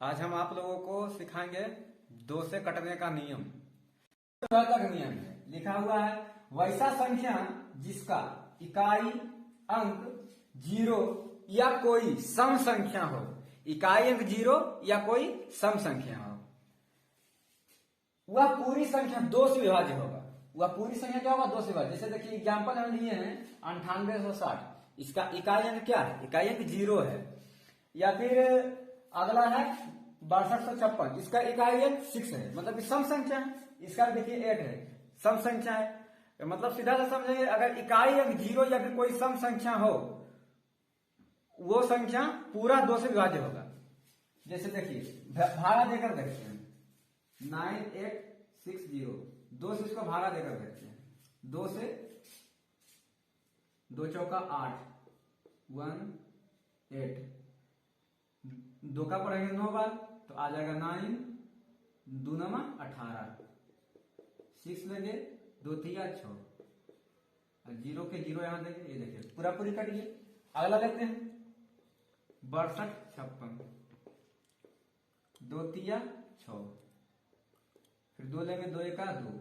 आज हम आप लोगों को सिखाएंगे दो से कटने का नियम। तक नियम है, लिखा हुआ है वैसा संख्या जिसका इकाई अंक 0 या कोई सम संख्या हो। इकाई अंक 0 या कोई सम संख्या हो, वह पूरी संख्या 2 से विभाज्य होगा। वह पूरी संख्या क्या होगा? 2 से विभाज्य। जैसे देखिए एग्जाम्पल हम लिए हैं 9860, इसका इकाई अंक क्या है? इकाई अंक 0 है। या फिर अगला है 6256, इसका इकाई अंक 6 है, मतलब सम संख्या है। इसका देखिए 8 है, सम संख्या है। मतलब सीधा सा समझेंगे, अगर इकाई अंक 0 या फिर कोई सम संख्या हो, वो संख्या पूरा 2 से विभाज्य होगा। जैसे देखिए भागा देकर देखते हैं 9860, 2 से इसको भागा देकर देखते हैं। 2 से 2 चौका 8, 18, 2 का पढ़ेंगे 9 बार तो आ जाएगा 9, 2 नमा 18, 6 लेंगे 2 3 6, और 0 के 0 यहां देंगे। ये देखिए पूरा पूरी कट गई। अगला देखते हैं 6256, 2 3 6, फिर 2 लेंगे 2 1 2,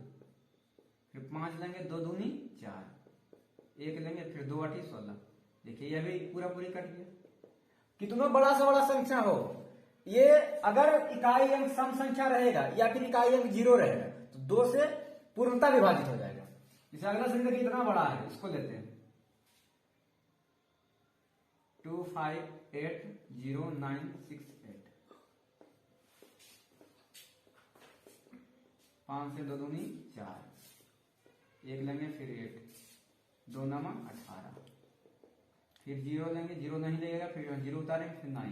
फिर 5 लेंगे 2 दूनी 4, 1 लेंगे फिर 2 8 16। देखिए यह भी पूरा पूरी कट गया। कितना बड़ा से बड़ा संख्या हो, ये अगर इकाई अंक सम संख्या रहेगा या फिर इकाई अंक 0 रहेगा तो 2 से पूर्णता विभाजित हो जाएगा। इसे अगला संख्या कितना बड़ा है इसको लेते हैं 258098, 5 से 2 दूनी 4, 1 लेंगे फिर 8, 2 नमा 18, फिर 0 लेंगे, 0 नहीं लगेगा, फिर 0 उतारेंगे, फिर 9,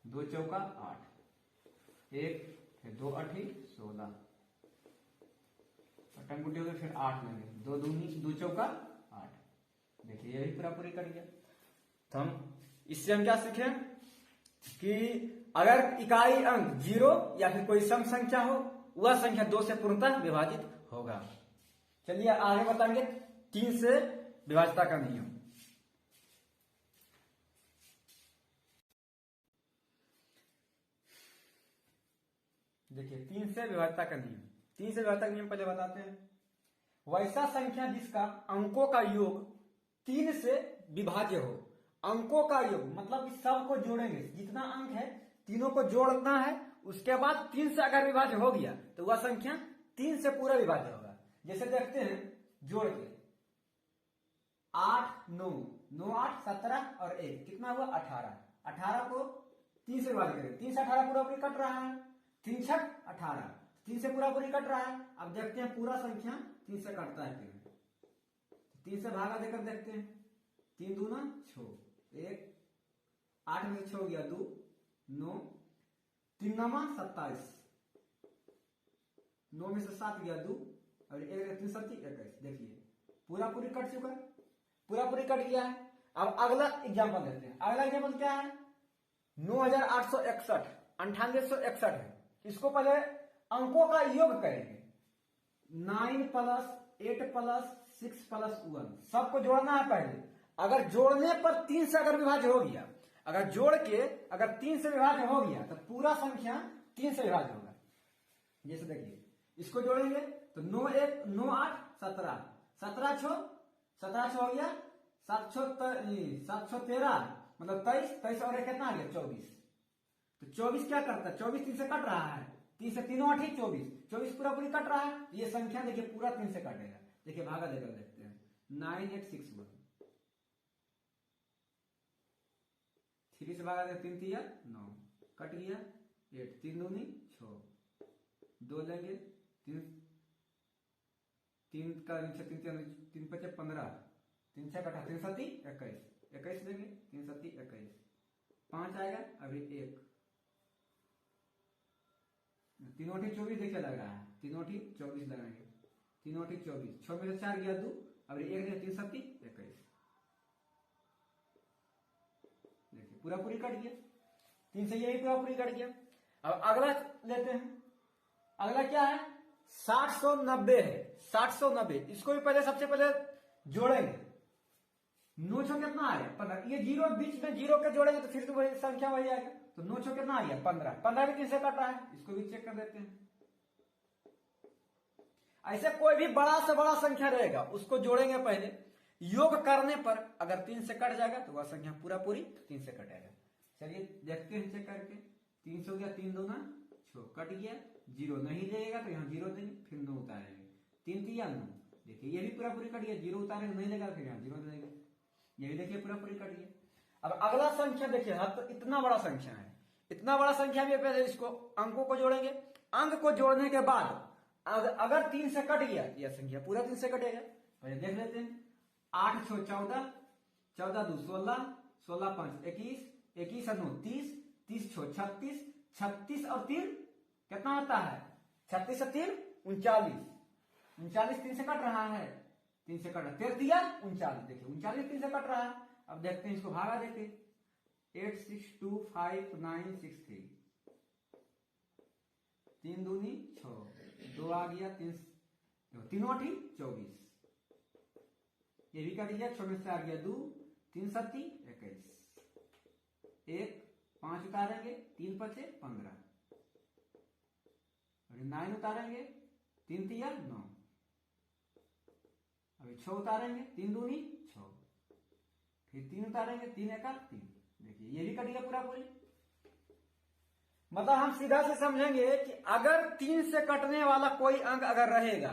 2 चौका 8, 1, फिर 2 8 16, टंगुटी हो गई, फिर 8 लेंगे, 2 दूनी 2 चौका 8। देखिए यही पूरा पूरी कर गया। तो हम इससे हम क्या सीखे कि अगर इकाई अंक 0 या फिर कोई सम संख्या हो, वह संख्या 2 से पूर्णतः विभाजित होगा। चलिए आगे बताएंगे 3 से विभाज्यता का नियम। देखिए 3 से विभाज्यता का नियम। 3 से विभाज्यता का नियम पहले बताते हैं। वैसा संख्या जिसका अंकों का योग 3 से विभाज्य हो। अंकों का योग मतलब इस सब को जोड़ेंगे, जितना अंक है तीनों को जोड़ना है, उसके बाद 3 से अगर विभाज्य हो गया तो वह संख्या 3 से पूरा विभाज्य होगा। जैसे देखते हैं जोड़ के 8 9 9 8 17 और 1 कितना हुआ 18। 18 को 3 से विभाज्य करें, 3 से 18 पूरा पूरी कट रहा है, 3 6 18, 3 से पूरा पूरी कट रहा है। अब देखते हैं पूरा संख्या 3 से कटता है, 3 से भागा देकर देखते हैं 3 दूना 6, 1 8 में से 6 गया 2 9, 3 नमा 27, 9 में से 7 गया 2, और 1 3 7 21। देखिए पूरा पूरी कट चुका है, पूरा पूरी कट गया है। अब अगला एग्जाम्पल देते हैं। अगला एग्जाम्पल क्या है 9861, 9861 है। इसको पहले अंकों का योग करेंगे, 9 प्लस 8 प्लस 6 प्लस 1, सबको जोड़ना है पहले। अगर जोड़ने पर 3 से अगर विभाज्य हो गया, अगर जोड़ के अगर 3 से विभाज्य हो गया तो पूरा संख्या 3 से विभाज्य होगा। जैसे देखिए इसको जोड़ेंगे तो 9 1 9 8 17, 17 6 17 6 हो गया, 7 13 मतलब 23, 23 और कितना आ गया 24। तो 24 क्या करता है, 24 3 से कट रहा है, 3 से 3 8 24, 24 पूरा पूरी कट रहा है। ये संख्या देखिए पूरा 3 से कटेगा। देखिए भागा देकर देखते हैं 9861, 3 से भागा दे 3 3 9 कट गया, 8 3 दूनी 6, 2 लेंगे 3 3 का 3 3 5 15, 3 6 कटा 3 7 21, 21 लेंगे 3 7 21, 5 आएगा अभी 1, 3 8 24 देखिए लग रहा है, 3 8 24 लगाएंगे, 3 8 24, 6 में से 4 गया 2, अभी 1 3 7 21। देखिए पूरा पूरी कट गया, 3 से यही पूरा पूरी कट गया। अब अगला लेते हैं। अगला क्या है 790 है, 790। इसको भी पहले सबसे पहले जोड़ेंगे। 9 6 कितना आ रहा है 15, ये 0 बीच में 0 के जोड़ेंगे तो फिर तो वही संख्या वही आएगा। तो 9 छो कितना आ गया 15, 15 भी 3 से कट रहा है, इसको भी चेक कर देते हैं। ऐसे कोई भी बड़ा से बड़ा संख्या रहेगा उसको जोड़ेंगे पहले, योग करने पर अगर 3 से कट जाएगा तो वह संख्या पूरा पूरी 3 से कटेगा। चलिए देखते हैं चेक करके। 3 से हो गया, 3 दूना 6, कट गया, 0 नहीं लेगा तो यहाँ 0 देंगे, फिर 9 उतारेंगे, 3 3 9। देखिए ये भी पूरा पूरी कट गया, 0 उतारेंगे, नहीं लेगा फिर यहाँ 0 देंगे, ये भी देखिए पूरा पूरी कट गया। अब अगला संख्या देखिए, हाँ तो इतना बड़ा संख्या है, इतना बड़ा संख्या भी पहले इसको अंकों को जोड़ेंगे, अंक को जोड़ने के बाद अगर 3 से कट गया यह संख्या पूरा 3 से कटेगा। पहले देख लेते हैं। 8 6 14, 14 2 16, 16 5 21, 21 9 30, 30 6 36, 36 और 3 कितना होता है 36 और 3 39, 39 3 से कट रहा है, 3 से कट रहा है, 13 39, देखिए 39 3 से कट रहा है। अब देखते हैं इसको भागा देते, 8 6 2 5 9 6 3, 3 दूनी 6, 2 आ गया, 3 8 24, ये भी कट गया, 6 में से आ गया 2, 3 7 21, 1 5 उतारेंगे, 3 5 15, 9 उतारेंगे, 3 3 9, अभी 6 उतारेंगे, 3 दूनी 6, फिर 3 उतारेंगे, 3 1 3, देखिए ये भी कट गया पूरा पूरी। मतलब हम सीधा से समझेंगे कि अगर 3 से कटने वाला कोई अंक अगर रहेगा,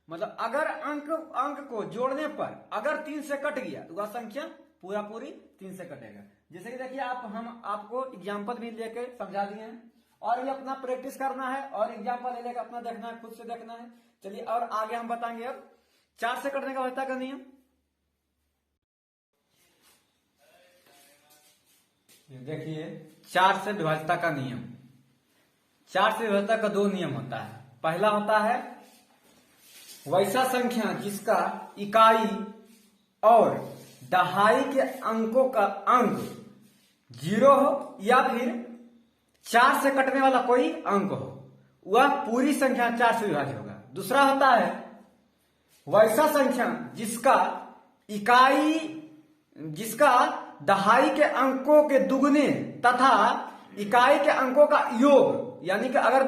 मतलब अगर अंक को जोड़ने पर अगर 3 से कट गया तो वह संख्या पूरा पूरी 3 से कटेगा। जैसे कि देखिए हम आपको एग्जाम्पल भी लेकर समझा दिए हैं, और ये अपना प्रैक्टिस करना है और एग्जाम्पल ले लेकर अपना देखना है, खुद से देखना है। चलिए और आगे हम बताएंगे अब 4 से कटने का विभाज्यता का नियम। देखिए 4 से विभाज्यता का नियम, 4 से विभाज्यता का 2 नियम होता है। पहला होता है वैसा संख्या जिसका इकाई और दहाई के अंकों का अंक 0 हो या फिर 4 से कटने वाला कोई अंक हो, वह पूरी संख्या 4 से विभाज्य होगा। दूसरा होता है वैसा संख्या जिसका दहाई के अंकों के दुगने तथा इकाई के अंकों का योग, यानी कि अगर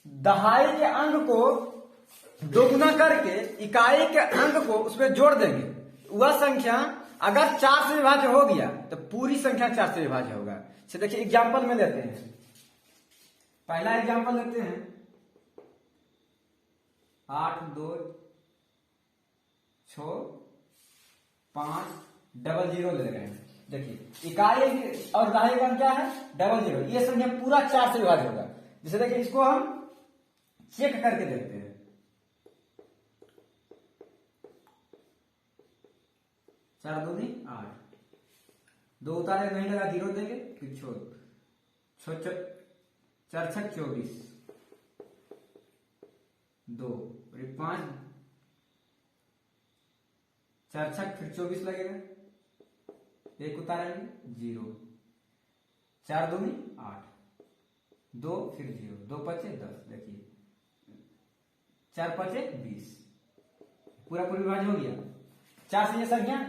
दहाई के अंक को दोगुना करके इकाई के अंक को उसमें जोड़ देंगे, वह संख्या अगर 4 से विभाज्य हो गया तो पूरी संख्या 4 से विभाज्य होगा। चलिए देखिए एग्जाम्पल में लेते हैं। पहला एग्जाम्पल लेते हैं, 8 2 6 5 00 ले रहे हैं। देखिए इकाई और दहाई का क्या है 00, ये संख्या पूरा 4 से विभाज्य होगा। जैसे देखिए इसको हम चेक करके देखते हैं। 4 दूनी 8, 2 उतारे नहीं लगा 0 देंगे, फिर छोड़ 4 6 24, 2 5 4 6 फिर 24 लगेगा, 1 उतारेंगे 0, 4 दूनी 8, 2 फिर 0, 2 5 10, देखिए 4 5 20, पूरा पूरी विभाज्य हो गया। 4 से ये संख्या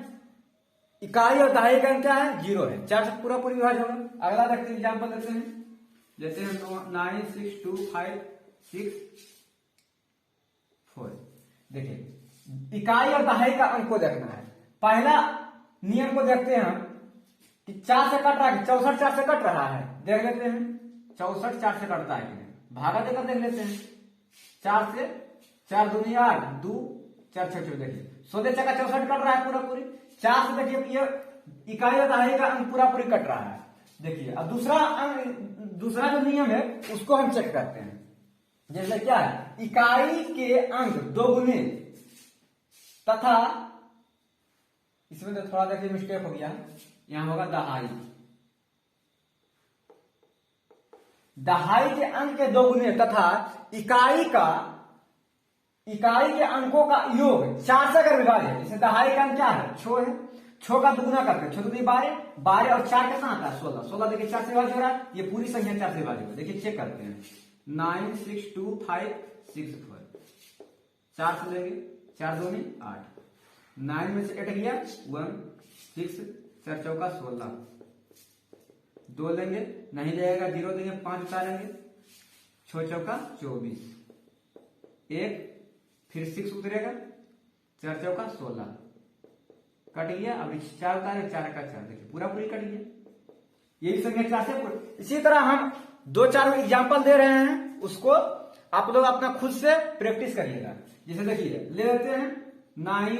इकाई और दहाई का क्या है 0 है, 4 से पूरा पूरी विभाज्य होगा। अगला देखते हैं एग्जाम्पल देखते हैं। जैसे हम 9 6 2 5 6 4, देखिए इकाई और दहाई का अंक को देखना है। पहला नियम को देखते हैं हम कि 4 से कट रहा है, 64 4 से कट रहा है, देख लेते हैं 64 4 से कटता है कि नहीं, भागा देकर देख लेते हैं। 4 से 4 दूनी 8, 2 4 6 6, देखिए 16 का 64 कट रहा है पूरा पूरी। 4 से देखिए ये इकाई और दहाई का अंक पूरा पूरी कट रहा है। देखिए अब दूसरा जो नियम है उसको हम चेक करते हैं। जैसे क्या है, इकाई के अंक दोगुने तथा, इसमें तो थोड़ा देखिए मिस्टेक हो गया, यहां होगा दहाई के अंक के दोगुने तथा इकाई के अंकों का योग 4 से अगर विभाज्य है। जैसे दहाई का अंक क्या है 6 है, 6 का दुगुना करते हैं, 6 दूनी 12, 12 और 4 कितना आता है 16, 16 देखिए 4 से विभाज्य हो रहा है, ये पूरी संख्या 4 से विभाज्य होगा। देखिए चेक करते हैं, 9 6 2 5 6 4, 4 से लेंगे, 4 दूनी 8, 9 में से 8 गया 1 6, 4 चौका 16, 2 लेंगे, नहीं लगेगा 0 देंगे, 5 उतारेंगे, 6 चौका 24, 1 फिर 6 उतरेगा, 4 चौका 16 कट गया। अब 4 उतारे, 4 का 4, देखिए पूरा पूरी कट गया। ये भी संख्या क्लास है। इसी तरह हम 2-4 एग्जाम्पल दे रहे हैं, उसको आप लोग अपना खुद से प्रैक्टिस करिएगा। जैसे देखिए ले लेते हैं 9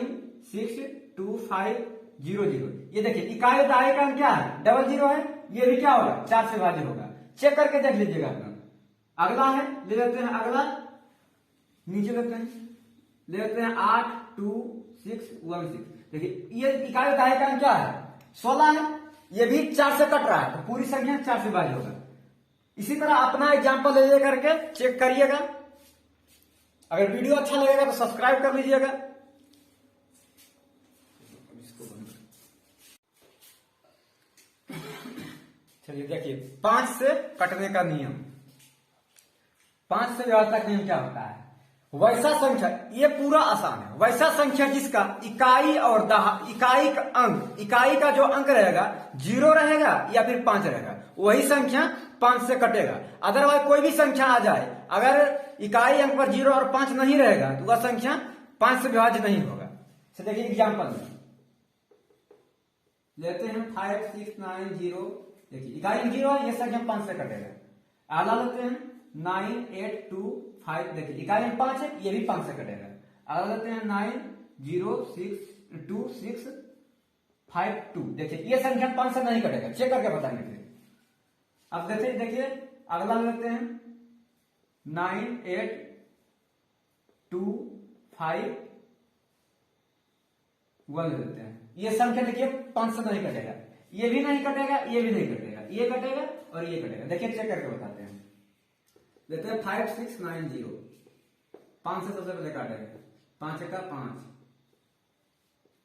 6 2 5 0 0। ये देखिए इकाई दहाई का क्या है, डबल 0 है, ये भी क्या होगा 4 से भाज्य होगा। चेक करके देख लीजिएगा अपना। अगला है, ले लेते हैं अगला, नीचे लेते हैं, ले लेते हैं 8 2 6 1 6। देखिए ये इकाई दहाई का क्या है 16 है, ये भी 4 से कट रहा है, तो पूरी संख्या 4 से भाज्य होगा। इसी तरह अपना एग्जाम्पल ले करके चेक करिएगा। अगर वीडियो अच्छा लगेगा तो सब्सक्राइब कर लीजिएगा। चलिए देखिए 5 से कटने का नियम, 5 से व्यवस्था का नियम क्या होता है। वैसा संख्या, ये पूरा आसान है, वैसा संख्या जिसका इकाई और इकाई का अंक, इकाई का जो अंक रहेगा 0 रहेगा या फिर 5 रहेगा, वही संख्या 5 से कटेगा। अदरवाइज कोई भी संख्या आ जाए, अगर इकाई अंक पर 0 और 5 नहीं रहेगा तो वह संख्या 5 से विभाज्य नहीं होगा। तो देखिए एग्जाम्पल लेते हैं 5 6 9 0। देखिए इकाई 0 है, ये संख्या 5 से कटेगा। अगला लेते हैं 9 8 2 5। देखिए इकाई 5 है, ये भी 5 से कटेगा। अगला लेते हैं 9 0 6 2 6 5 2। देखिए ये संख्या 5 से नहीं कटेगा, चेक करके बताएंगे फिर। अब देखिए अगला लेते हैं 9 8 2 5 1 लेते हैं। ये संख्या देखिए 5 से नहीं कटेगा, ये भी नहीं कटेगा, ये भी नहीं कटेगा, ये कटेगा और ये कटेगा। देखिए चेक करके बताते हैं। लेते हैं 5 6 9 0। 5 से सबसे पहले काटेंगे, 5 का 5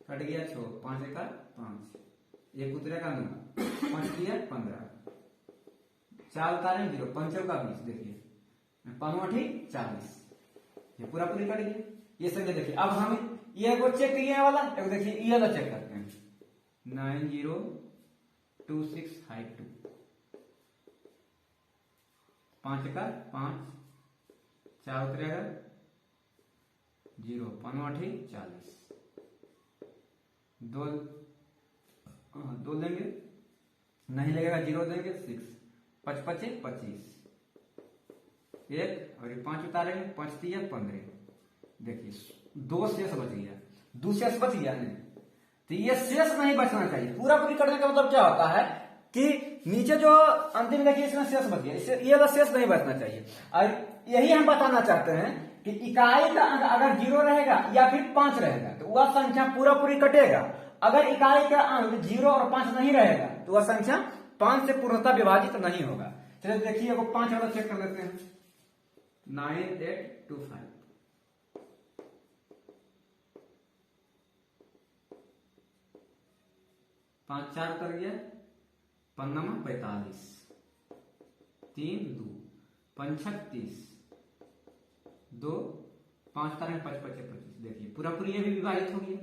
कट गया 6, 5 का 5, एक उतरेगा 9, 5 किया 15, 4 उतारे 0, 5 का 20। देखिए 5 40, ये पूरा पूरी कट गया। ये संख्या देखिए। अब हम ये को चेक किए वाला, एक देखिए ये वाला चेक करते हैं 9 0 2 6 5 2। 5 का 5, 4 उतरेगा 0, 5 40, 2 लेंगे, नहीं लगेगा 0 देंगे 6, 5 5 25, 1 और 5 उतारेंगे, 5 3 15। देखिए 2 शेष बच गया, 2 शेष बच गया नहीं, तो ये शेष नहीं बचना चाहिए। पूरा पूरी करने का मतलब क्या होता है कि नीचे जो अंतिम देखिए इसमें शेष बच गया, इससे ये वाला शेष नहीं बचना चाहिए। और यही हम बताना चाहते हैं कि इकाई का अंक अगर 0 रहेगा या फिर 5 रहेगा तो वह संख्या पूरा पूरी कटेगा। अगर इकाई का अंक 0 और 5 नहीं रहेगा तो वह संख्या 5 से पूर्णतः विभाजित नहीं होगा। चलिए देखिए वो 5 वाला चेक कर लेते हैं 9 8 2 5। 5 4 कर गया, 5 45, 3 2 5 30, 2 5 5 25। देखिए पूरा पूरी ये भी विभाजित हो गया।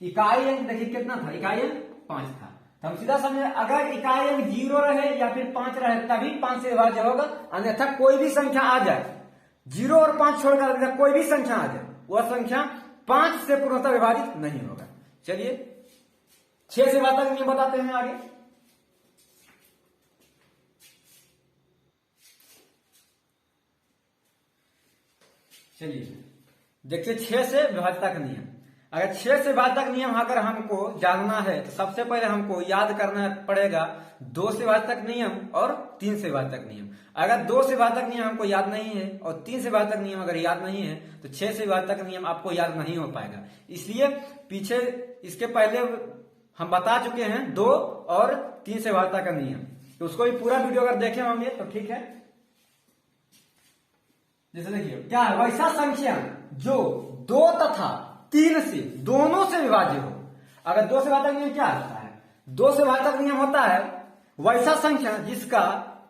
इकाई अंक देखिए कितना था, इकाई अंक 5 था, तो हम सीधा समझे अगर इकाई अंक 0 रहे या फिर 5 रहे तभी 5 से विभाज्य होगा। अन्यथा कोई भी संख्या आ जाए, 0 और 5 छोड़कर कोई भी संख्या आ जाए, वह संख्या 5 से पूर्णतः विभाजित नहीं होगा। चलिए 6 से विभाज्य का नियम बताते हैं आगे। चलिए देखिए 6 से विभाज्यता का नियम। अगर 6 से विभाज्यता का नियम अगर हमको जानना है तो सबसे पहले हमको याद करना पड़ेगा 2 से विभाज्यता का नियम और 3 से विभाज्यता का नियम। अगर 2 से विभाज्यता का नियम हमको याद नहीं है और 3 से विभाज्यता का नियम अगर याद नहीं है तो 6 से विभाज्यता का नियम आपको याद नहीं हो पाएगा। इसलिए पीछे इसके पहले हम बता चुके हैं 2 और 3 से विभाज्यता का नियम, तो उसको भी पूरा वीडियो अगर देखे होंगे तो ठीक है। जैसे देखिए क्या है, वैसा संख्या जो 2 तथा 3 से दोनों से विभाज्य हो। अगर 2 से विभाज्यता का नियम क्या होता है, 2 से विभाज्यता का नियम होता है वैसा संख्या जिसका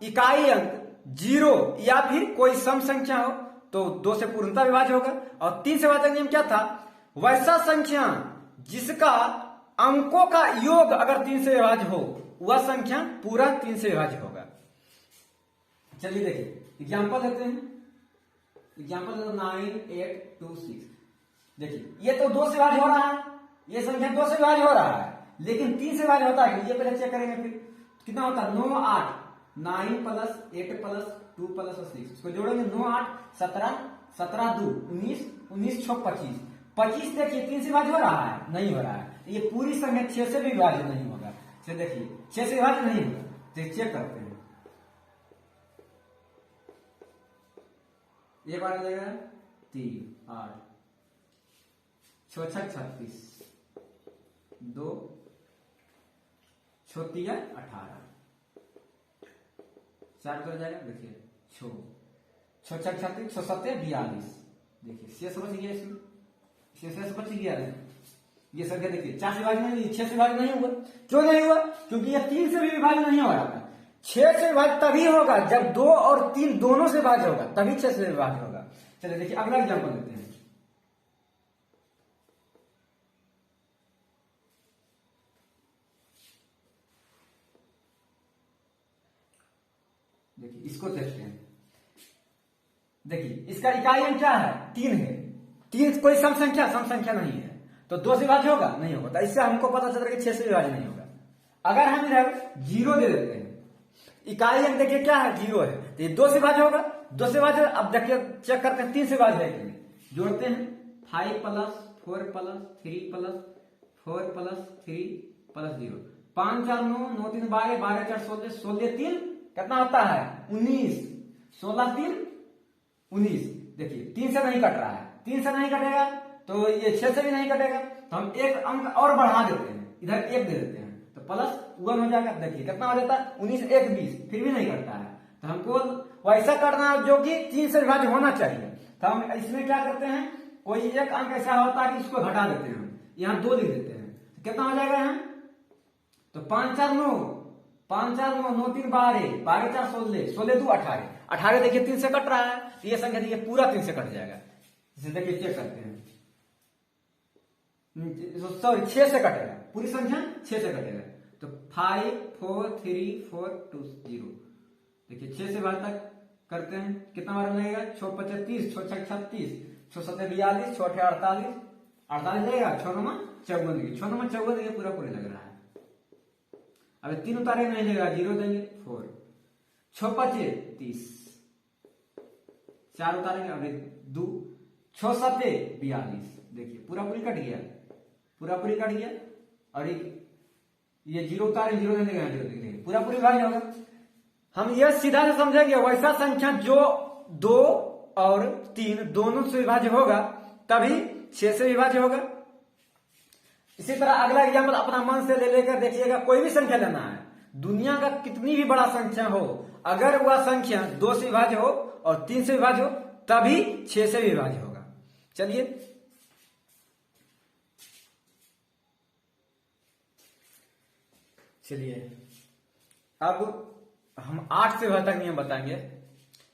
इकाई अंक 0 या फिर कोई सम संख्या हो तो 2 से पूर्णतः विभाज्य होगा। और 3 से विभाज्यता का नियम क्या था, वैसा संख्या जिसका अंकों का योग अगर 3 से विभाज्य हो, वह संख्या पूरा 3 से विभाज्य होगा। चलिए देखिए एग्जाम्पल देते हैं। एग्जाम्पल देते 9, 8, 2, 6। देखिए ये तो 2 से विभाज्य हो रहा है, ये संख्या 2 से विभाज्य हो रहा है, लेकिन 3 से विभाज्य होता है। ये पहले चेक करेंगे, फिर कितना होता है 9, 8, 9 प्लस 8 प्लस 2 प्लस 6, इसको जोड़ेंगे 9, 8, 17, 17 2 19, 19 6 25। 25 देखिए 3 से विभाज्य हो रहा है, नहीं हो रहा है। ये पूरी संख्या 6 से भी विभाज्य नहीं होगा। चलिए देखिए 6 से विभाज्य नहीं होगा, तो चेक करते हैं। ये बार आ जाएगा 3, 8, 6 6 36, 2 6 3 18, 4 हो जाएगा। देखिए 6 6 6 36, 6 7 42। देखिए शेष बच गया, इसमें शेष बच गया। ये संख्या देखिए 4 से विभाज्य नहीं, 6 से विभाज्य नहीं हुआ। क्यों नहीं हुआ? क्योंकि ये 3 से भी विभाज्य नहीं हो रहा था। 6 से विभाज्य तभी होगा जब 2 और 3 दोनों से विभाज्य होगा, तभी 6 से विभाज्य होगा। चलिए देखिए अगला एग्जाम्पल देते हैं। देखिए इसको देखते हैं। देखिए इसका इकाई अंक क्या है? 3 है। 3 कोई सम संख्या नहीं है, तो 2 से विभाज्य होगा, नहीं होगा। तो इससे हमको पता चल रहा है कि 6 से विभाज्य नहीं होगा। अगर हम इधर 0 दे देते हैं, इकाई अंक देखिए क्या है? 0 है, तो ये 2 से विभाज्य होगा। 2 से विभाज्य, अब देखिए चेक करते हैं 3 से विभाज्य है कि नहीं। जोड़ते हैं 5 plus 4 plus 3 plus 4 plus 3 plus 0, 5 4 9, 9 3 12, 12 4 16, 16 3 कितना होता है? 19, 16 3 19। देखिए 3 से नहीं कट रहा है, 3 से नहीं कटेगा तो ये 6 से भी नहीं कटेगा, तो हम एक अंक और बढ़ा देते हैं, इधर 1 दे देते हैं, तो प्लस 1 हो जाएगा। देखिए कितना हो जाता है? 19 1 20, फिर भी नहीं कटता है। तो हमको वैसा करना है जो कि 3 से विभाज्य होना चाहिए। तो हम इसमें क्या करते हैं, कोई एक अंक ऐसा होता है कि उसको घटा देते हैं, यहाँ 2 लिख देते हैं, तो कितना हो जाएगा यहाँ? तो 5 4 9, 5 4 9, 9 3 12, 12 4 16, 16 2 18, 18 देखिए 3 से कट रहा है, तो ये संख्या देखिए पूरा 3 से कट जाएगा। इसे देखिए चेक करते हैं, सॉरी 6 से कटेगा, पूरी संख्या 6 से कटेगा। तो 5 4 3 4 2 0। देखिए 6 से बाहर तक करते हैं, कितना बार लगेगा? 6 5 30, 6 6 36, 6 7 42, 6 8 48, 48 लगेगा, 6 9 54 देखिए, 6 9 54 देखिए पूरा पूरे लग रहा है। अब 3 उतारे नहीं लगेगा, 0 देंगे 4, 6 5 30, 4 उतारेंगे, अब 2, 6 7 42। देखिए पूरा पूरी कट गया, पूरा पूरी कट गया। और ये 0 उतारे, 0 नहीं लगेगा, 0 देंगे, पूरा पूरी भाग होगा। हम यह सीधा से समझेंगे वैसा संख्या जो 2 और 3 दोनों से विभाज्य होगा तभी 6 से विभाज्य होगा। इसी तरह अगला एग्जाम्पल अपना मन से ले लेकर देखिएगा, कोई भी संख्या लेना है, दुनिया का कितनी भी बड़ा संख्या हो, अगर वह संख्या 2 से विभाज्य हो और 3 से विभाज्य हो तभी 6 से विभाज्य होगा। चलिए अब हम 8 से विभाज्य तक नियम बताएंगे,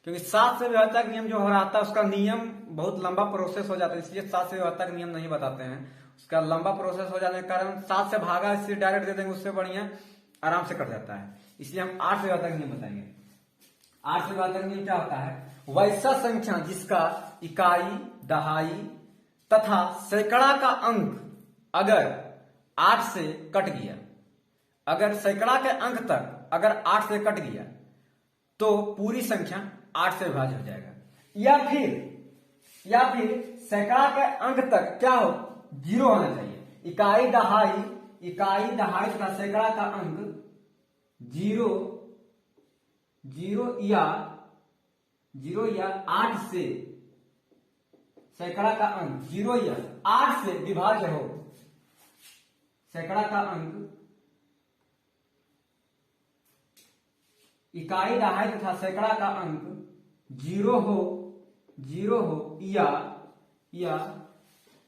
क्योंकि 7 से विभाज्य तक नियम जो हो रहा था उसका नियम बहुत लंबा प्रोसेस हो जाता है, इसलिए 7 से विभाज्य तक नियम नहीं बताते हैं। उसका लंबा प्रोसेस हो जाने के कारण 7 से भागा इससे डायरेक्ट दे देंगे, उससे बढ़िया आराम से कट जाता है, इसलिए हम 8 से विभाज्य तक नियम बताएंगे। 8 से विभाज्य तक नियम क्या होता है? वैसा संख्या जिसका इकाई, दहाई तथा सैकड़ा का अंक अगर 8 से कट गया, अगर सैकड़ा के अंक तक अगर 8 से कट गया तो पूरी संख्या 8 से विभाज्य हो जाएगा। या फिर सैकड़ा के अंक तक क्या हो? 0 होना चाहिए। इकाई दहाई तथा सैकड़ा का अंक 0 या 8 से, सैकड़ा का अंक 0 या 8 से विभाज्य हो, सैकड़ा का अंक इकाई दहाई तथा सैकड़ा का अंक 0 हो या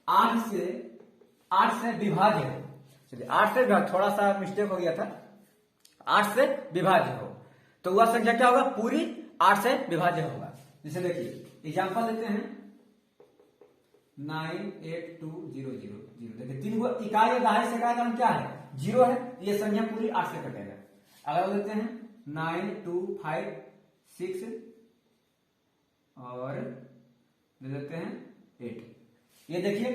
8 से विभाज्य हो। चलिए 8 से विभाज्य, थोड़ा सा मिस्टेक हो गया था, 8 से विभाज्य हो तो वह संख्या क्या होगा? पूरी 8 से विभाज्य होगा। जैसे देखिए एग्जांपल लेते हैं, 98200। देखिए 3 इकाई या दहाई सैकड़ा का अंक क्या है? 0 है। ये संख्या पूरी 8 से कटेगा। अगर लेते हैं 9256 और ले लेते हैं 8। ये देखिए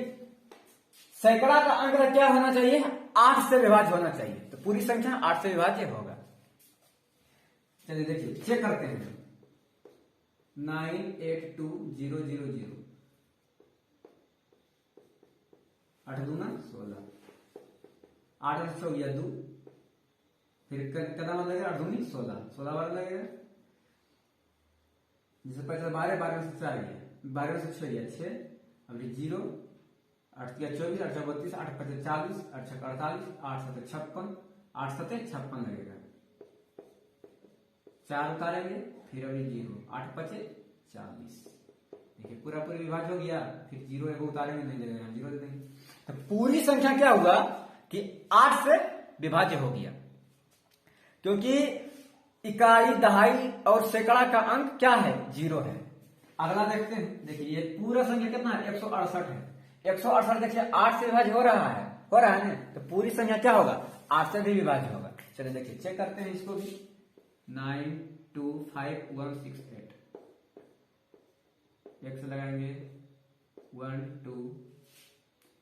सैकड़ा का अंक क्या होना चाहिए? 8 से विभाज्य होना चाहिए। तो पूरी संख्या 8 से विभाज्य होगा। चलिए देखिए चेक करते हैं। 982000 8 दूना 16, 8 से 6 2, फिर कितना बार लगेगा? 8 दूनी 16, 16 बार लगेगा। जिससे 12, 12 में से 4 गया, 12 में से 6 गया 6, अभी 0, 8 या 24, 8 32, 8 5 40, 8 6 48, 8 7 56, 8 7 56 लगेगा। 4 उतारेंगे, फिर अभी 0, 8 5 40। देखिए पूरा पूरी विभाज्य हो गया। फिर 0 1 उतारेंगे, नहीं लगेगा, 0 दे देंगे। तो पूरी संख्या क्या हुआ कि 8 से विभाज्य हो गया, क्योंकि इकाई दहाई और सैकड़ा का अंक क्या है? 0 है। अगला देखते हैं। देखिए ये पूरा संख्या कितना है? 168 है। 168 देखिए 8 से विभाज्य हो रहा है ना? तो पूरी संख्या क्या होगा? 8 से भी विभाज्य होगा। चलिए देखिए चेक करते हैं इसको भी। 925168 एक से लगाएंगे 1 2,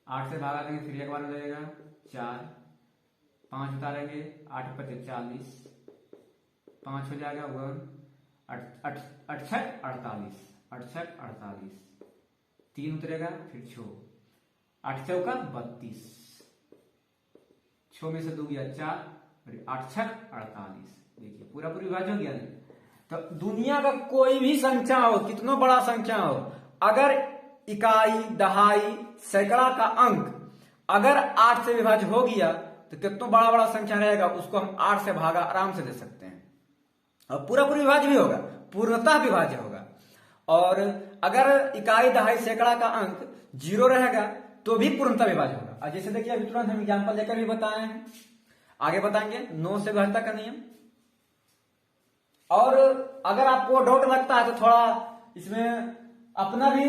8 से भागा देंगे, फिर एक बार लगेगा 4, 5 उतारेंगे, 8 5 40, 5 हो जाएगा 1, 8 6 48, 8 6 48, 3 उतरेगा, फिर 6, 8 चौका 32, 6 में से 2 गया 4, 8 6 48। देखिए पूरा पूरी विभाज्य हो गया। तो दुनिया का कोई भी संख्या हो, कितना बड़ा संख्या हो, अगर इकाई दहाई सैकड़ा का अंक अगर 8 से विभाज्य हो गया तो कितना बड़ा बड़ा संख्या रहेगा, उसको हम 8 से भागा आराम से दे सकते हैं और पूरा पूरी विभाज्य भी होगा, पूर्णतः विभाज्य होगा। और अगर इकाई दहाई सैकड़ा का अंक 0 रहेगा तो भी पूर्णतः विभाज्य होगा। और जैसे देखिए अभी तुरंत हम एग्जाम्पल लेकर भी बताए हैं, आगे बताएंगे 9 से विभाज्यता का नियम। और अगर आपको डाउट लगता है तो थोड़ा इसमें अपना भी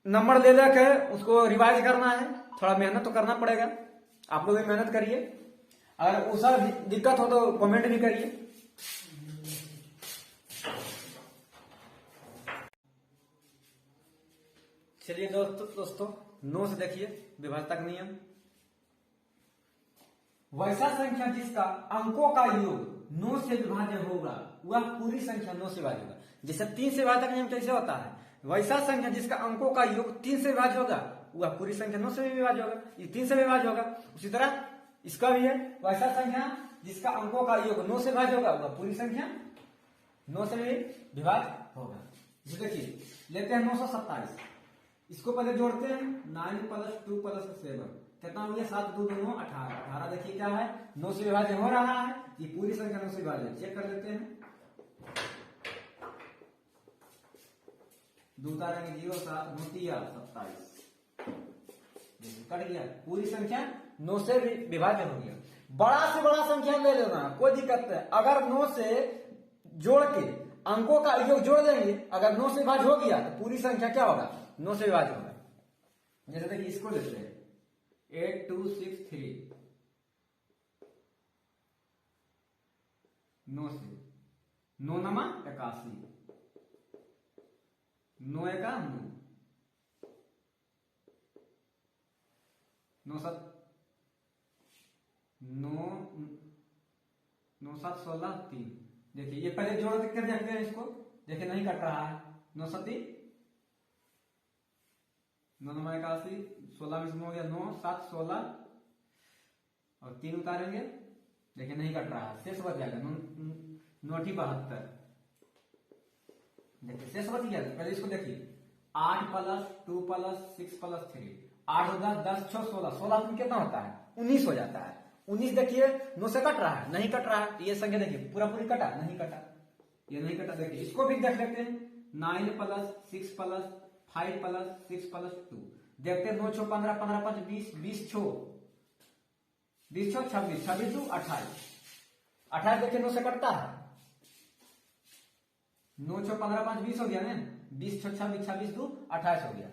नंबर ले लेकर उसको रिवाइज करना है, थोड़ा मेहनत तो करना पड़ेगा। आप लोग भी मेहनत करिए। अगर उसका दिक्कत हो तो कमेंट भी करिए। चलिए दोस्तों 9 से देखिए विभाज्यता का नियम। वैसा संख्या जिसका अंकों का योग 9 से विभाज्य होगा वह पूरी संख्या 9 से विभाज्य होगा। जैसे 3 से विभाज्यता का नियम कैसे होता है? वैसा संख्या जिसका अंकों का योग 3 से विभाज्य होगा वह पूरी संख्या 9 से भी विभाज्य होगा। ये 3 से विभाज्य होगा। उसी तरह इसका भी है, वैसा संख्या जिसका अंकों का योग 9 से विभाज्य होगा वह पूरी संख्या 9 से भी विभाज्य होगा। देखिए लेते हैं 927, इसको पहले जोड़ते हैं। 9 + 2 + 7 कितना हो गया? 7 2 2 18। 18 देखिए क्या है? 9 से विभाज्य हो रहा है। ये पूरी संख्या 9 से विभाज्य। चेक कर लेते हैं। 2 उतारेंगे 0, 7 9 27। देखिए कट गया। पूरी संख्या 9 से विभाज्य हो गया। बड़ा से बड़ा संख्या ले लेना, कोई दिक्कत नहीं। अगर 9 से जोड़ के अंकों का योग जोड़ देंगे, अगर 9 से विभाज्य हो गया तो पूरी संख्या क्या होगा? 9 से विभाज्य होगा। जैसे देखिए इसको लेते हैं 8263, 9 से 9 नमा 81, 9 एका 9 7 9 7 16 3। देखिए ये पहले जोड़ कर देखते हैं इसको। देखिए नहीं कट रहा है। 9 7 9 नमा 81, 16 में से 9 हो गया 9 7 16 और 3 उतारेंगे। देखिए नहीं कट रहा है, शेष बच जाएगा 9 72। देखिए शेष बच गया। पहले इसको देखिए 8 + 2 + 6 + 3, 8 10 10 6 16, 16 में कितना होता है? 19 हो जाता है। 19 देखिए 9 से कट रहा है, नहीं कट रहा है। ये संख्या देखिए पूरा पूरी कटा, नहीं कटा, ये नहीं कटा। देखिए इसको भी देख लेते हैं। 9 + 6 + 5 + 6 + 2 देखते हैं। 9 6 15 15 5 20 20 6 20 6 26 26 2 28। 28 देखिए 9 से कटता है। 9 6 15 5 20 हो गया ना। 20 6 26 26 2 28 हो गया।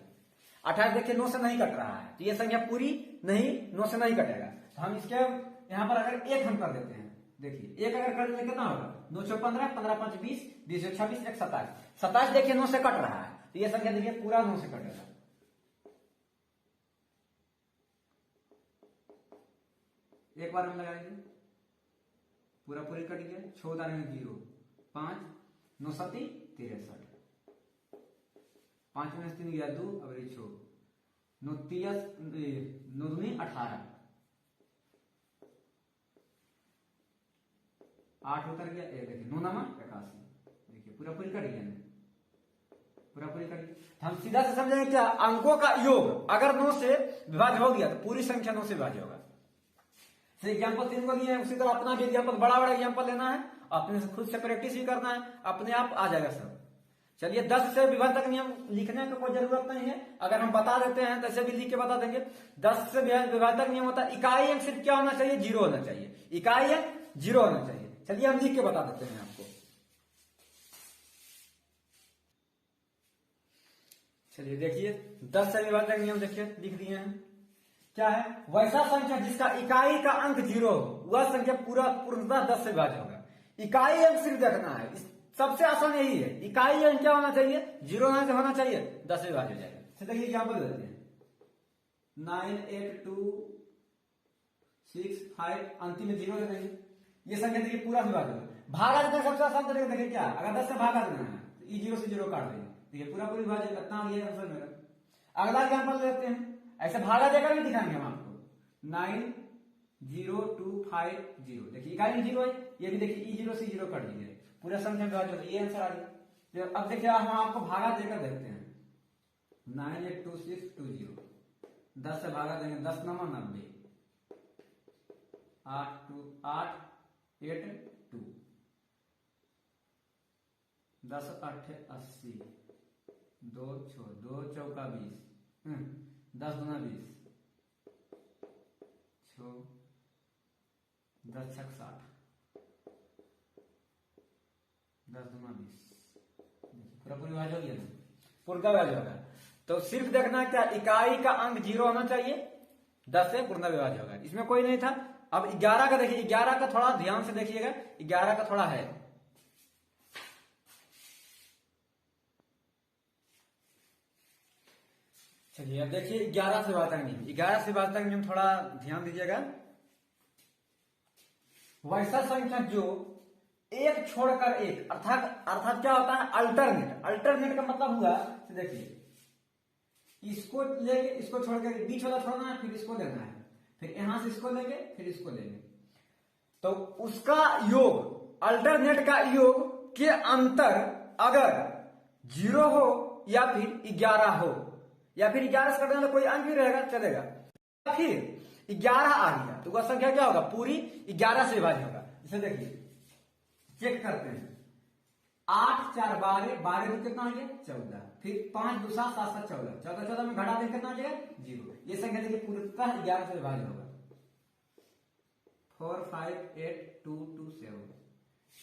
28 देखिए 9 से नहीं कट रहा है, तो ये संख्या पूरी नहीं 9 से नहीं कटेगा। तो हम इसके यहाँ पर अगर एक हम कर देते हैं, देखिए एक अगर कर देंगे कितना होगा, 9 6 15, 15 5 20, 20 1 26, 1 27, 27 देखिए 9 से कट रहा है, तो ये संख्या देखिए पूरा 9 से कटेगा। एक बार में लगाएंगे, पूरा पूरी कट गया, 6 उतारेंगे 0, 5 9 7 63, 5 में 3 गया 2, अब 6 9 3 9 2 18, 8 उतर गया, देखिए 9 9 81, देखिए पूरा पूरी कट गया, पूरा पूरी कट गया। हम सीधा से समझेंगे क्या, अंकों का योग अगर 9 से विभाज्य हो गया तो पूरी संख्या 9 से विभाज्य होगा। एग्जाम्पल 3 को दिए हैं, उसी तरह अपना भी एग्जाम्पल बड़ा बड़ा एग्जाम्पल लेना है, अपने से खुद से प्रैक्टिस भी करना है, अपने आप आ जाएगा सब। चलिए 10 से विभाजक नियम लिखने की कोई जरूरत नहीं है, अगर हम बता देते हैं तो ऐसे भी लिख के बता देंगे। 10 से विभाजक नियम होता है इकाई अंक सिर्फ क्या होना चाहिए, 0 होना चाहिए, इकाई अंक 0 होना चाहिए। चलिए हम लिख के बता देते हैं आपको। चलिए देखिए 10 से विभाजक नियम देखिए लिख दिए हैं, क्या है, वैसा संख्या जिसका इकाई का अंक 0 हो वह संख्या पूर्णतः 10 से विभाज्य होगा। इकाई अंक सिर्फ देखना है, सबसे आसान यही है, इकाई अंक क्या होना चाहिए, 0 होना चाहिए, 10 से विभाज्य हो जाएगा। तो देखिए एग्जाम्पल देते हैं, 9 8 2 6 5, अंतिम में 0 दे देंगे, ये संख्या देखिए पूरा विभाज्य होगा। भागा देते हैं सबसे आसान तरीका, देखिए क्या, अगर 10 से भागा देना है तो 0 से 0 काट देंगे, देखिए पूरा पूरी विभाज्य कितना आ गया आंसर मेरा। अगला एग्जाम्पल लेते हैं, ऐसे भागा देकर भी दिखाएंगे हम आपको, 9 0 2 5 0, देखिए इकाई 0 है, ये भी देखिए E0 से 0 कट दिया, पूरा संख्या विभाज्य होता है, ये आंसर आ गया। तो अब देखिए हम आपको भागा देकर देखते हैं, 9 8 2 6 2 0, 10 से भागा देंगे, 10 9 90, 8 2 8 8 2, 10 8 80, 2 6 2 चौका 20, 10 दूना 20, 6 10 छक 60, 10 दूना 20, पूरा पूरी विभाज्य हो गया ना, पूर्ण विभाज्य होगा। तो सिर्फ देखना क्या, इकाई का अंक 0 होना चाहिए, 10 से पूर्ण विभाज्य होगा, इसमें कोई नहीं था। अब 11 का देखिए, 11 का थोड़ा ध्यान से देखिएगा, 11 का थोड़ा है, चलिए अब देखिए 11 से विभाजक नियम, 11 से विभाजक नियम थोड़ा ध्यान दीजिएगा। वैसा संख्या जो एक छोड़कर एक, अर्थात क्या होता है, अल्टरनेट, अल्टरनेट का मतलब हुआ, तो देखिए इसको लेके इसको छोड़कर बीच वाला छोड़ना है, फिर इसको लेना है, फिर यहां से इसको लेंगे, फिर इसको लेंगे, तो उसका योग, अल्टरनेट का योग के अंतर अगर 0 हो या फिर 11 हो, या फिर 11 से कटने वाला कोई अंक भी रहेगा चलेगा, फिर 11 आ गया तो वह संख्या क्या होगा, पूरी 11 से विभाज्य होगा। इसे देखिए चेक करते हैं, 8 4 12, 12 भी कितना हो गया 14, फिर 5 2 7 7 7 14, 14 14 में घटा दें कितना हो जाएगा 0, ये संख्या देखिए पूर्णतः 11 से विभाज्य होगा। 4 5 8 2 2 7,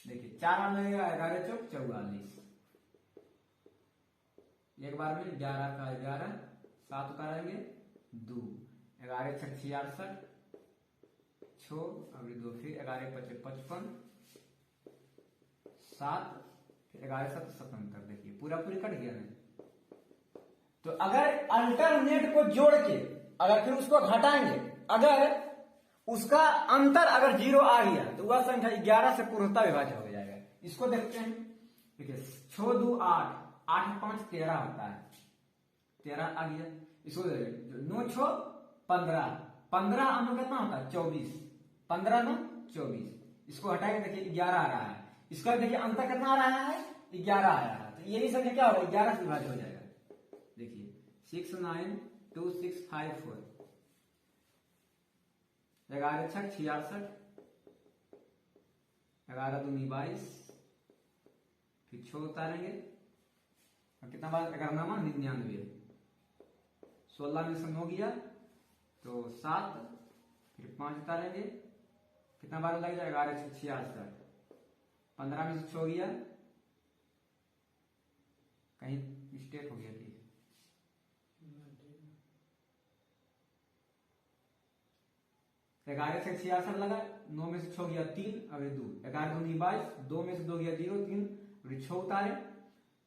देखिए 4 आ लगेगा, 11 चौक 44, एक बार में 11 का 11, 7 उतारेंगे 2, 11 छक 66, 6 अभी 2, फिर 11 5 55, 7, 11 7 77, देखिए पूरा पूरी कट गया नहीं। तो अगर अल्टरनेट को जोड़ के अगर फिर उसको घटाएंगे, अगर उसका अंतर अगर 0 आ गया तो वह संख्या 11 से पूर्णतः विभाज्य हो जाएगा। इसको देखते हैं, देखिए 6 2 8, 8 5 13 होता है, 13 आ गया, इसको 9 6 15, 15 अंक कितना होता है 24, 15 9 24, इसको हटाएंगे देखिए 11 आ रहा है, इसका देखिए अंतर कितना आ रहा है 11 आ रहा है, तो यही संख्या क्या होगा 11 से विभाज्य हो जाएगा। देखिए 6 9 2 6 5 4, 11 छक 66, 11 दूनी 22, फिर 6 उतारेंगे, कितना बार 11 नामा 99, 16 में से 9 गया तो 7, फिर 5 उतारेंगे, कितना बार लग जाएगा 11 छक 66, 15 में से 6 गया, कहीं मिस्टेक हो गया थी, 11 से 66 लगा, 9 में से 6 गया 3 और 2, 11 दूनी 22, 2 में से 2 गया 0, 3 और 6 उतारे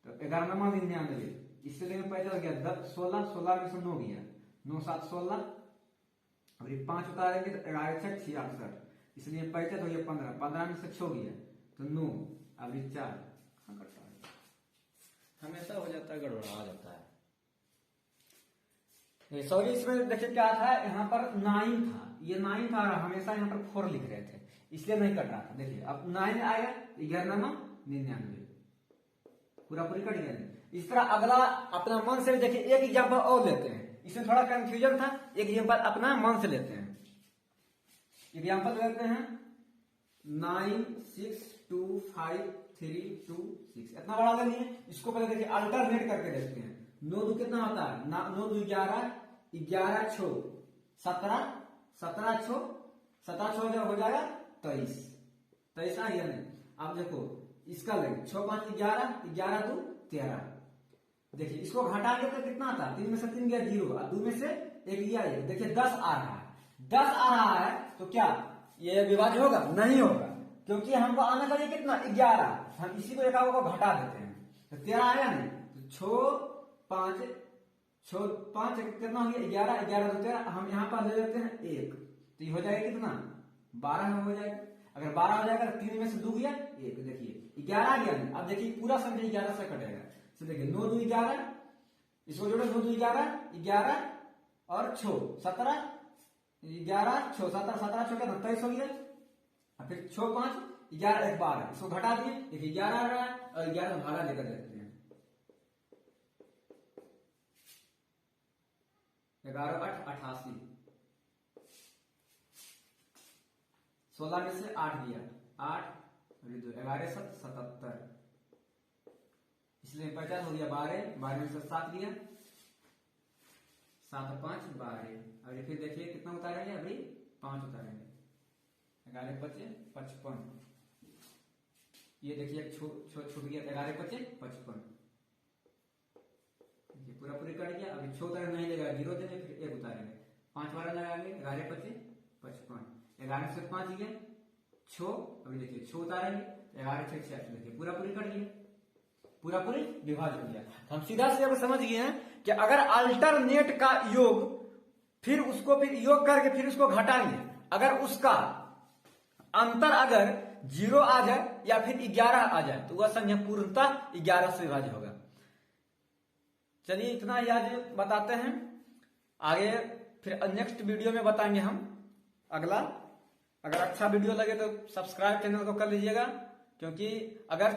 तो 11 नमा 99, इसलिए में पैसा हो गया 10 16, 16 में से 9 गया 9 7 16 और ये 5 उतारेंगे तो 11 6 66, इसलिए पैसा हो गया 15, 15 में से 6 गया तो 9 अब 4 हमेशा हो जाता है, गड़बड़ा जाता है। सॉरी, इसमें देखिए क्या था, यहाँ पर 9 था, ये 9 था, हमेशा यहाँ पर 4 लिख रहे थे, इसलिए नहीं कट रहा था। देखिए अब 9 आएगा, 11 99, पूरा पूरी कट गया। इस तरह अगला अपना मन से देखिए, एक एग्जाम्पल और लेते हैं, इसमें थोड़ा कंफ्यूजन था, एक एग्जाम्पल अपना मन से लेते हैं। एग्जाम्पल लेते हैं 9 6 2 5 3 2 6, इतना बड़ा नहीं है, इसको पहले देखिए अल्टरनेट करके देखते हैं। 9 2 कितना होता है, 9 2 11, 11 6 17, 17 6 17 6 हो जाएगा 23, 23 आ गया नहीं। अब देखो इसका लेंगे 6 5 11, 11 2 13, देखिए इसको घटाएंगे तो कितना आता है, 3 में से 3 गया 0 और 2 में से 1 गया 1, देखिए 10 आ रहा है, 10 आ रहा है तो क्या ये विभाज्य होगा? नहीं होगा, क्योंकि हमको आना चाहिए कितना 11, हम इसी को एकाओं को घटा देते हैं तो 13 आया नहीं, तो 6 5 कितना हो गया 11, 11 2 13, हम यहाँ पर ले लेते हैं 1, तो ये हो जाएगा कितना 12 में हो जाएगा। अगर 12 हो जाएगा तो 3 में से 2 गया 1, देखिए 11 आ गया नहीं। अब देखिए पूरा संख्या 11 से कटेगा, तो देखिए 9 2 11, इसको जोड़ो 9 2 11, 11 और 6 17, 11 6 17, 17 6 क्या 23 हो गया, और फिर 6 5 11 1 12, इसको घटा दिए, देखिए 11 आ रहा है और 11 भागा लेकर देखते हैं, 11 8 88, 16 में से 8 दिया 8 और 2 11 7 77, इसलिए 50 हो गया 12, 12 में से 7 दिया 7 5 12, और फिर देखिए कितना उतारेंगे, अभी 5 उतारेंगे, 11 5 55, ये देखिए छूट गया 11 5 55, पूरा पूरी कट गया। अभी 6 उतारे नहीं लगेगा, 0 देंगे फिर 1 उतारेंगे, 5 बार लगाएंगे 11 5 55, 11 से 5 गया 6, अभी देखिए 6 उतारेंगे 11 6 66, देखिए पूरा पूरी कट गया, पूरा पूरी विभाज्य हो गया। हम सीधा सीधा समझ गए हैं कि अगर अल्टरनेट का योग फिर उसको फिर योग करके फिर उसको घटाएंगे, अगर उसका अंतर अगर 0 आ जाए या फिर 11 आ जाए तो वह संख्या पूर्णतः 11 से विभाज्य होगा। चलिए इतना ही आज बताते हैं, आगे फिर नेक्स्ट वीडियो में बताएंगे हम अगला। अगर अच्छा वीडियो लगे तो सब्सक्राइब चैनल को कर लीजिएगा, क्योंकि अगर